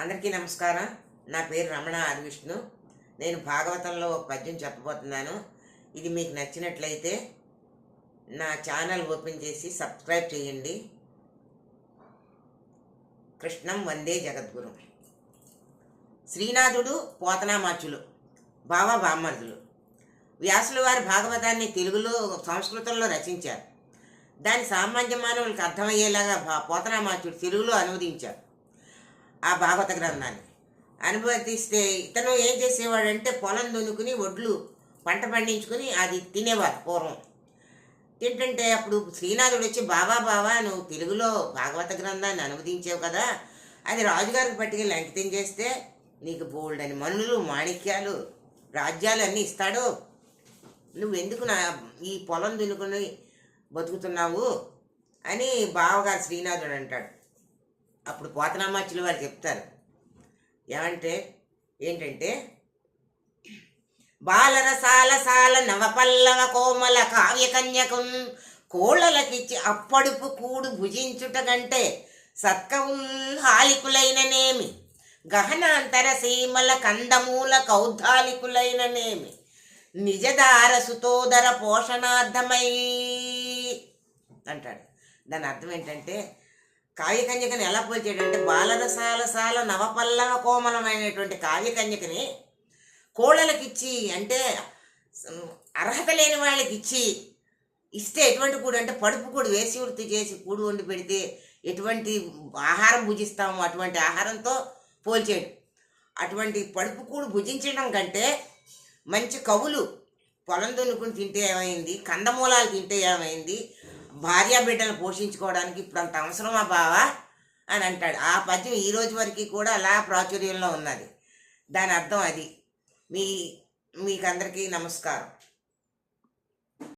అందరికీ నమస్కారం. నా పేరు రమణ ఆదివిష్ణు. నేను భాగవతంలో ఒక పద్యం చెప్పబోతున్నాను. ఇది మీకు నచ్చినట్లయితే నా ఛానల్ ఓపెన్ చేసి సబ్స్క్రైబ్ చేయండి. కృష్ణం వందే జగద్గురు. శ్రీనాథుడు, పోతనామాచులు బావ బామ్మర్దులు. వ్యాసుల వారి భాగవతాన్ని తెలుగులో సంస్కృతంలో రచించారు. దాని సామాన్య మానవులకు అర్థమయ్యేలాగా పోతనామాచుడు తెలుగులో అనువదించారు. ఆ భాగవత గ్రంథాన్ని అనుమతిస్తే ఇతను ఏం చేసేవాడంటే పొలం దున్నుకుని ఒడ్లు పంట పండించుకుని అది తినేవారు పూర్వం. తింటుంటే అప్పుడు శ్రీనాథుడు వచ్చి బావా నువ్వు తెలుగులో భాగవత గ్రంథాన్ని అనువదించావు కదా, అది రాజుగారికి పట్టుకెళ్ళి అంకితం చేస్తే నీకు బోల్డని మనులు మాణిక్యాలు రాజ్యాలు అన్నీ ఇస్తాడు, నువ్వెందుకు నా ఈ పొలం దున్నుకుని బతుకుతున్నావు అని బావగారు శ్రీనాథుడు అంటాడు. అప్పుడు పోతనామాచులు వారు చెప్తారు ఏంటంటే బాలరసాల సాల నవపల్లవ కోమల కావ్యకన్యకం కోళ్ళలకిచ్చి అప్పడుపు కూడు భుజించుట కంటే సత్కవుల్హాలికులైననేమి గహనాంతర సీమల కందమూల కౌద్ధాలికులైననేమి నిజదార సుతోదర పోషణార్థమై అంటాడు. దాని అర్థం ఏంటంటే కావ్యకన్యకని ఎలా పోల్చాడంటే బాలరసాల నవపల్లవ కోమలమైనటువంటి కావ్యకన్యకని కోళ్ళలకిచ్చి, అంటే అర్హత లేని వాళ్ళకి ఇస్తే ఎటువంటి కూడు అంటే పడుపు కూడు వేసి వృత్తి చేసి కూడు వండి పెడితే ఎటువంటి ఆహారం భుజిస్తామో అటువంటి ఆహారంతో పోల్చాడు. అటువంటి పడుపు కూడు భుజించడం కంటే మంచి కవులు పొలం దున్నుకుని తింటే ఏమైంది, కందమూలాలు తింటే ఏమైంది, భార్యా బిడ్డలు పోషించుకోవడానికి ఇప్పుడు అంత అవసరమా బావా అని అంటాడు. ఆ పద్యం ఈ రోజు వరకు కూడా అలా ప్రాచుర్యంలో ఉన్నది. దాని అర్థం అది. మీకందరికీ నమస్కారం.